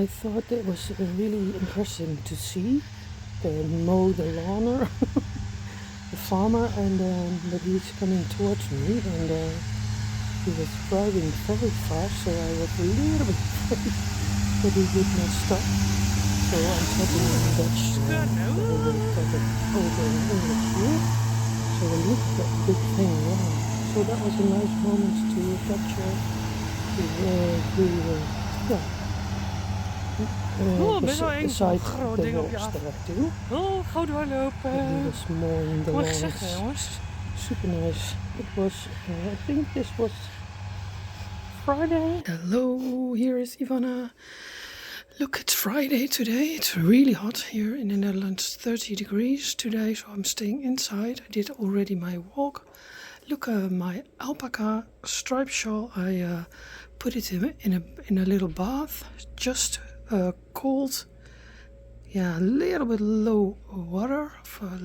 I thought it was really interesting to see the mow the lawner, the farmer, and that he's coming towards me, and he was driving very fast, so I was a little bit afraid that he would not stop. So I'm talking in Dutch, so I will put it over in English here. So look at that big thing, wow. So that was a nice moment to capture. Best wel eng zo'n groot ding op je af. Gauw doorlopen. He was mowing the Mooi lawns. gezegd, jongens. Super nice. It was, I think this was Friday. Hello, here is Ivonne. Look, it's Friday today. It's really hot here in the Netherlands, 30 degrees today, so I'm staying inside. I did already my walk. Look, my alpaca striped shawl, I put it in a little bath, just cold, yeah, a little bit low water, for a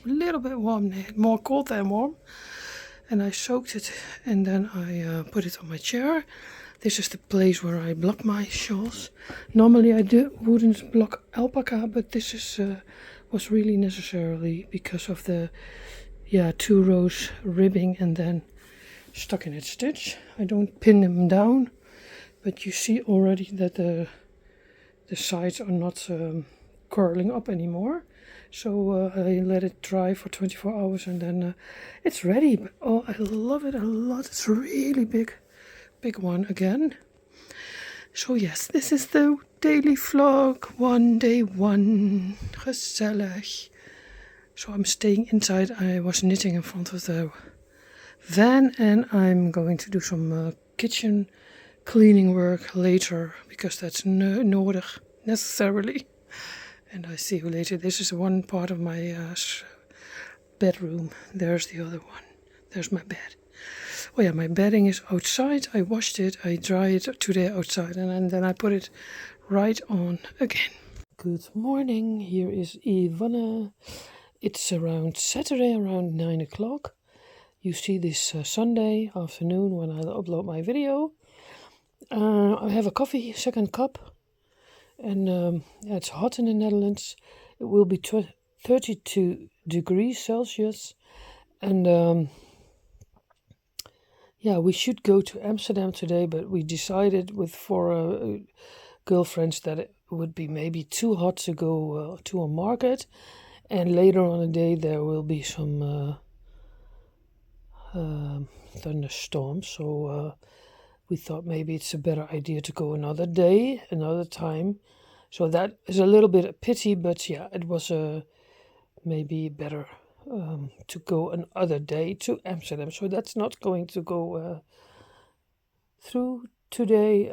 little bit warm, more cold than warm. And I soaked it, and then I put it on my chair. This is the place where I block my shawls. Normally I wouldn't block alpaca, but this is was really necessary because of the 2 rows ribbing and then stuck in its stitch. I don't pin them down, but you see already that the sides are not curling up anymore. So I let it dry for 24 hours and then it's ready. But, oh, I love it a lot. It's a really big one again. So yes, this is the daily vlog, day one. Gezellig. So I'm staying inside. I was knitting in front of the van and I'm going to do some kitchen cleaning work later because that's nodig, necessarily. And I see you later. This is one part of my bedroom. There's the other one. There's my bed. Oh yeah, my bedding is outside. I washed it. I dried it today outside and then I put it right on again. Good morning. Here is Ivonne. It's around Saturday, around 9 o'clock. You see this Sunday afternoon when I upload my video. I have a coffee, second cup. And it's hot in the Netherlands. It will be 32 degrees Celsius. And we should go to Amsterdam today, but we decided with 4 girlfriends that it would be maybe too hot to go to a market. And later on the day there will be some thunderstorms. So we thought maybe it's a better idea to go another day, another time. So that is a little bit a pity, but yeah, it was maybe better to go another day to Amsterdam. So that's not going to go through today.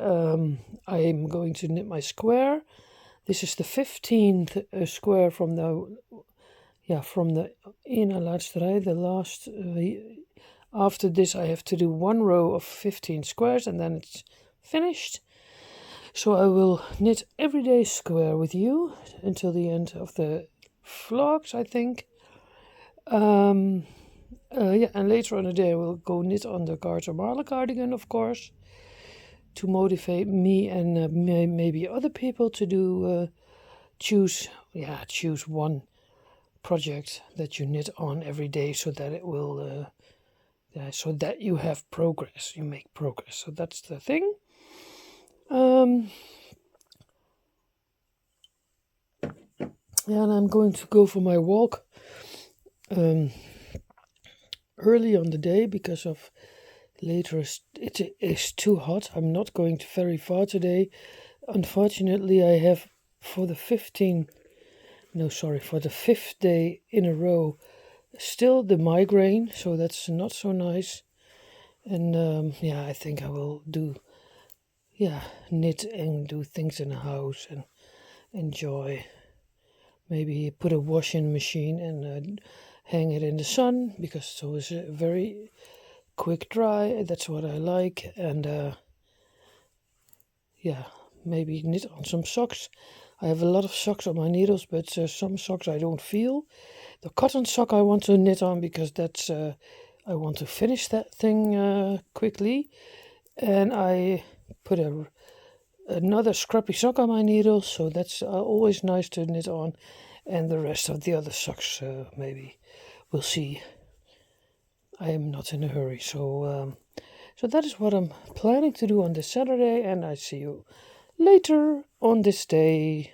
I'm going to knit my square. This is the 15th square from the ene laatste rij, the last. After this, I have to do 1 row of 15 squares, and then it's finished. So I will knit every day square with you until the end of the vlogs, I think. And later on the day I will go knit on the marler-cardigan, of course, to motivate me and maybe other people to do choose one project that you knit on every day, so that it will so that you have progress, you make progress. So that's the thing. And I'm going to go for my walk early on the day because of later it is too hot. I'm not going very far today. Unfortunately, I have for the 5th day in a row still the migraine, so that's not so nice. And I think I will knit and do things in the house and enjoy. Maybe put a washing machine and hang it in the sun, because so it's a very quick dry. That's what I like. And maybe knit on some socks. I have a lot of socks on my needles, but some socks I don't feel. The cotton sock I want to knit on because that's I want to finish that thing quickly. And I put a another scrappy sock on my needle, so that's always nice to knit on. And the rest of the other socks, maybe we'll see. I am not in a hurry, so that is what I'm planning to do on this Saturday, and I see you later on this day.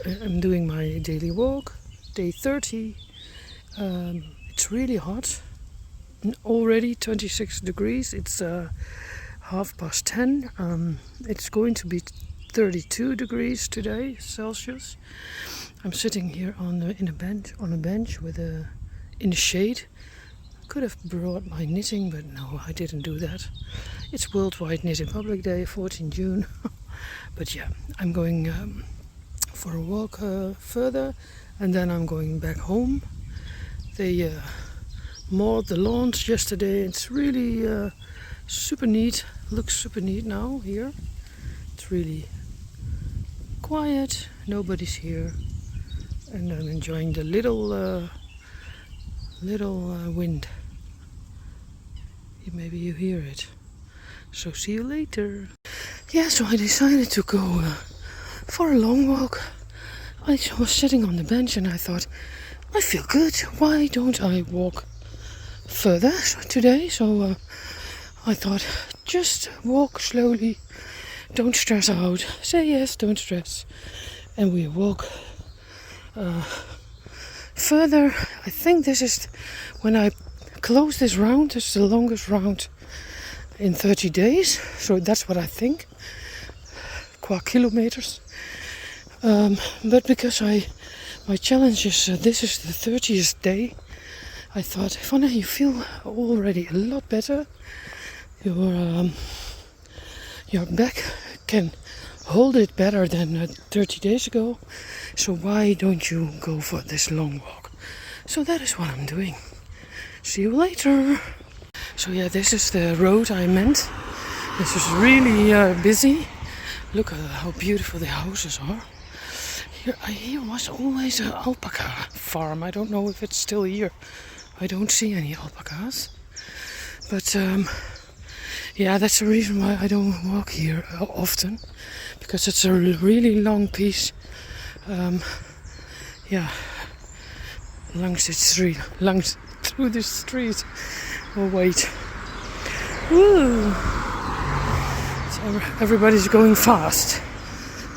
I'm doing my daily walk, day 30. It's really hot. Already 26 degrees. It's 10:30. It's going to be 32 degrees today, Celsius. I'm sitting here on a bench in the shade. Could have brought my knitting, but no, I didn't do that. It's Worldwide Knitting Public Day, 14 June. But yeah, I'm going for a walk further, and then I'm going back home. They mowed the lawns yesterday. It's really super neat. Looks super neat now here. It's really quiet. Nobody's here, and I'm enjoying the little wind. Maybe you hear it. So see you later. Yeah, so I decided to go for a long walk. I was sitting on the bench and I thought, I feel good. Why don't I walk further today? So I thought, just walk slowly. Don't stress out. Say yes, don't stress. And we walk further. I think this is, when I close this round, it's the longest round in 30 days. So that's what I think. Qua kilometers. But because my challenge is, this is the 30th day, I thought, Ivonne, you feel already a lot better. Your back can hold it better than 30 days ago. So why don't you go for this long walk? So that is what I'm doing. See you later. So yeah, this is the road I meant. This is really busy. Look at how beautiful the houses are. Here was always an alpaca farm. I don't know if it's still here. I don't see any alpacas. But yeah, that's the reason why I don't walk here often. Because it's a really long piece. Yeah, through the street. Oh wait. Woo! So everybody's going fast.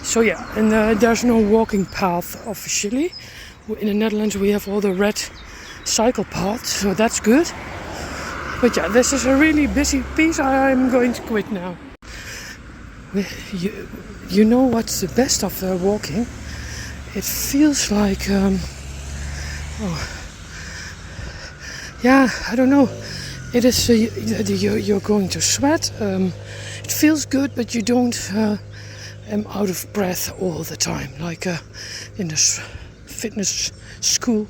So yeah, and there's no walking path officially. In the Netherlands we have all the red cycle paths, so that's good. But yeah, this is a really busy piece. I'm going to quit now. You know what's the best of walking? It feels like, yeah, I don't know. It is, you're going to sweat. It feels good, but you don't am out of breath all the time. Like in the fitness school,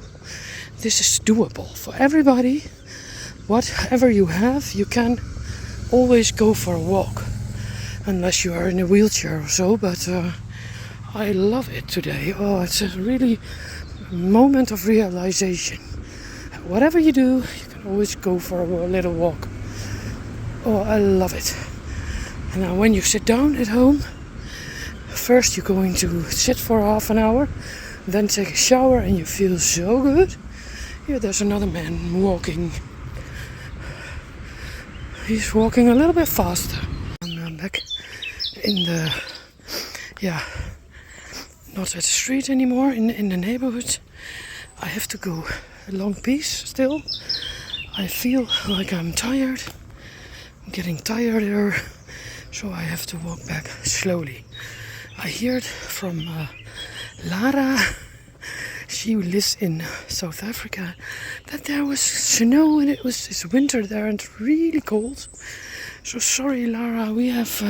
this is doable for everybody. Whatever you have, you can always go for a walk, unless you are in a wheelchair or so. But I love it today. Oh, it's a really moment of realization. Whatever you do, you can always go for a little walk. Oh, I love it. And now when you sit down at home, first you're going to sit for half an hour, then take a shower, and you feel so good. Here there's another man walking. He's walking a little bit faster. I'm back in the, yeah, not at the street anymore, in the neighborhood. I have to go a long piece still. I feel like I'm tired. I'm getting tireder, so I have to walk back slowly. I heard from Lara, she lives in South Africa, that there was snow and it's winter there and it's really cold. So sorry, Lara, we have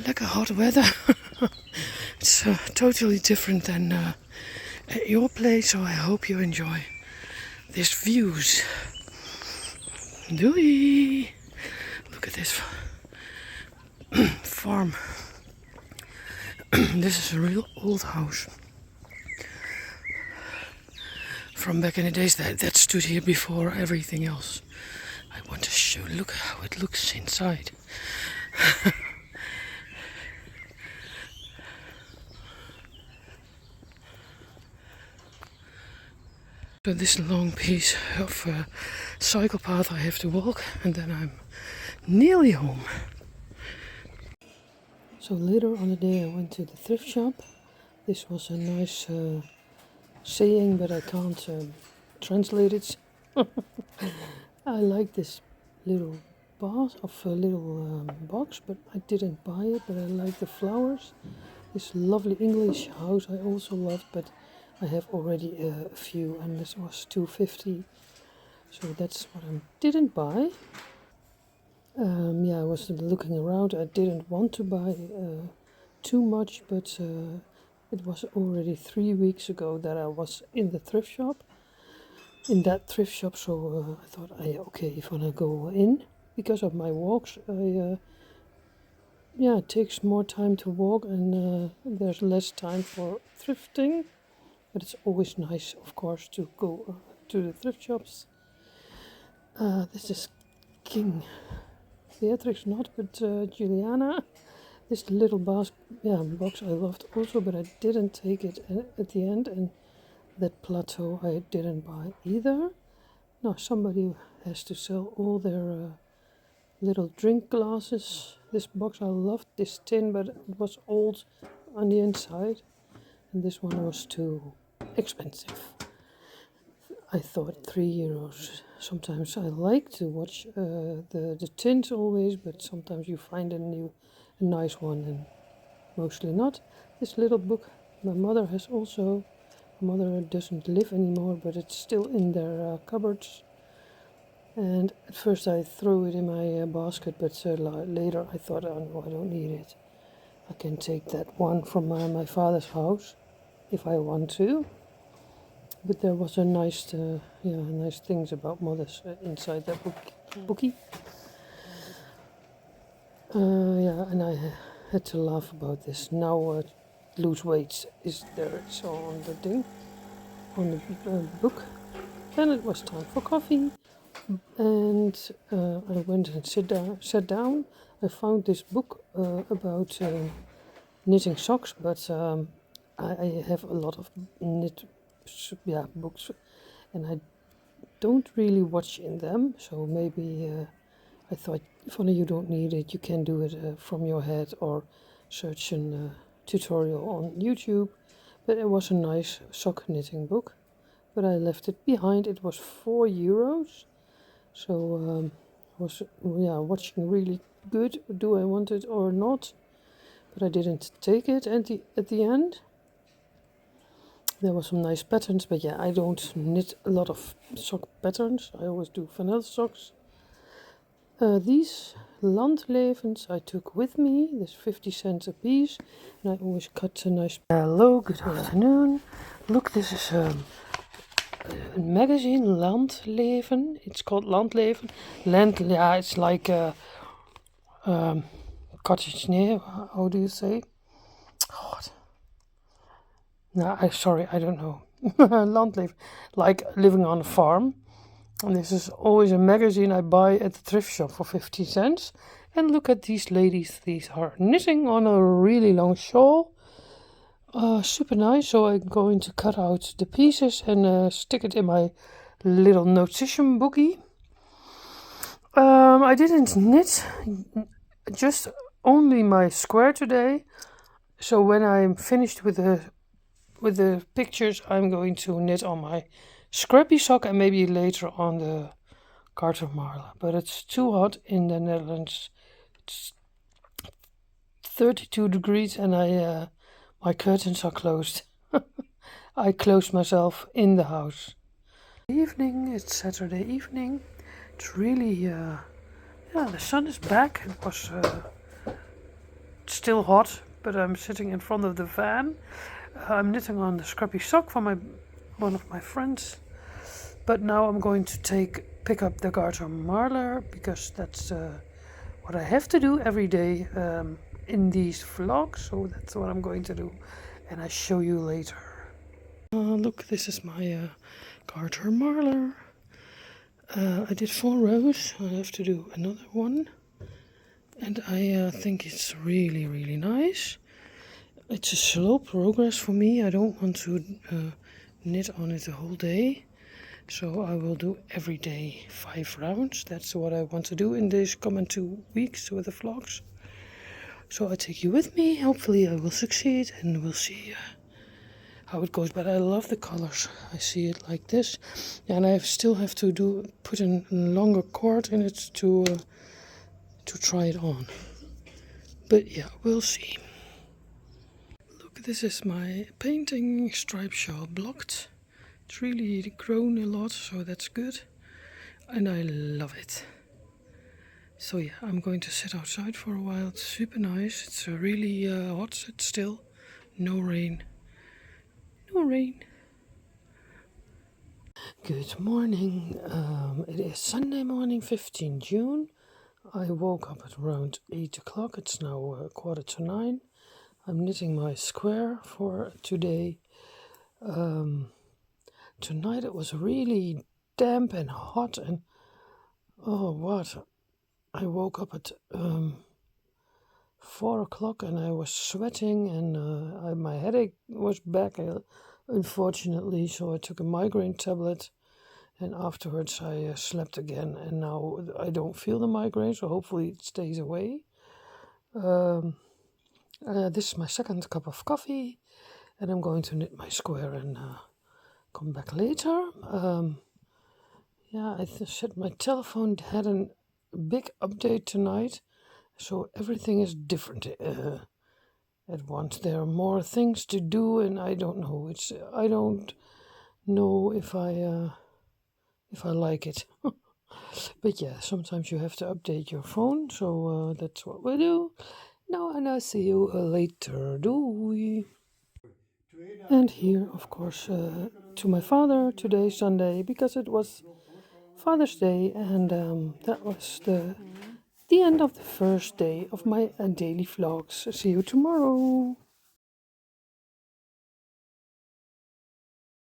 like a hot weather. It's totally different than at your place, so I hope you enjoy these views. Doei! Look at this farm. This is a real old house from back in the days that stood here before everything else. I want to show, look how it looks inside. So this long piece of cycle path I have to walk, and then I'm nearly home. So later on the day I went to the thrift shop. This was a nice saying, but I can't translate it. I like this little box, but I didn't buy it. But I like the flowers. This lovely English house I also loved, but I have already a few, and this was $2.50. So that's what I didn't buy. I was looking around. I didn't want to buy too much, but it was already 3 weeks ago that I was in the thrift shop. So I thought, okay, if I wanna go in, because of my walks, it takes more time to walk, and there's less time for thrifting. But it's always nice, of course, to go to the thrift shops. This is King Beatrix, not, but Juliana. This little box I loved also, but I didn't take it at the end. And that plateau I didn't buy either. Now somebody has to sell all their little drink glasses. This box I loved, this tin, but it was old on the inside. And this one was too expensive. I thought €3. Sometimes I like to watch the tins always, but sometimes you find a nice one, and mostly not. This little book my mother has also. My mother doesn't live anymore, but it's still in their cupboards. And at first I threw it in my basket, but later I thought, oh no, I don't need it. I can take that one from my father's house if I want to. But there was a nice things about mothers inside that bookie. And I had to laugh about this. Now lose weight is there, so on the thing, on the book. Then it was time for coffee, and I went and sat down. I found this book about knitting socks, but I have a lot of books, and I don't really watch in them. So maybe I thought, Ivonne, you don't need it. You can do it from your head or search a tutorial on YouTube. But it was a nice sock knitting book. But I left it behind. It was €4. So was watching really good. Do I want it or not? But I didn't take it at the end. There were some nice patterns, but I don't knit a lot of sock patterns. I always do vanilla socks. These landlevens I took with me. There's 50 cents a piece, and I always cut a nice. Hello, good afternoon. Look, this is a magazine, Landleven. It's called Landleven. It's like cottage near. How do you say? God. No, I don't know. Landleven, like living on a farm. And this is always a magazine I buy at the thrift shop for 50 cents. And look at these ladies. These are knitting on a really long shawl. Super nice. So I'm going to cut out the pieces and stick it in my little notation bookie. I didn't knit, just only my square today. So when I'm finished with the pictures, I'm going to knit on my scrappy sock and maybe later on the garter marler. But it's too hot in the Netherlands. It's 32 degrees and my curtains are closed. I closed myself in the house. Evening, it's Saturday evening. It's really, the sun is back. It was still hot, but I'm sitting in front of the fan. I'm knitting on the scrappy sock for one of my friends. But now I'm going to pick up the garter marler, because that's what I have to do every day in these vlogs, so that's what I'm going to do, and I show you later. Look, this is my garter marler. I did 4 rows. I have to do another one, and I think it's really, really nice. It's a slow progress for me. I don't want to knit on it the whole day, so I will do every day 5 rounds. That's what I want to do in these coming 2 weeks with the vlogs. So I take you with me. Hopefully I will succeed, and we'll see how it goes. But I love the colors. I see it like this, and I still have to put a longer cord in it to try it on. But yeah, we'll see. Look, this is my painting stripe shawl blocked. It's really grown a lot, so that's good, and I love it. So yeah, I'm going to sit outside for a while. It's super nice. It's really hot. It's still no rain. No rain. Good morning. It is Sunday morning, 15 June. I woke up at around 8 o'clock. It's now 8:45. I'm knitting my square for today. Tonight it was really damp and hot, and oh what, I woke up at 4 o'clock and I was sweating, and my headache was back, unfortunately, so I took a migraine tablet, and afterwards I slept again, and now I don't feel the migraine, so hopefully it stays away. This is my second cup of coffee, and I'm going to knit my square and come back later. Yeah, I said my telephone had a big update tonight, so everything is different at once. There are more things to do, and I don't know. I don't know if I like it. But yeah, sometimes you have to update your phone, so that's what we do. Now, and I'll see you later. Doei. And here, of course, to my father today, Sunday, because it was Father's Day, and that was the end of the first day of my daily vlogs. See you tomorrow.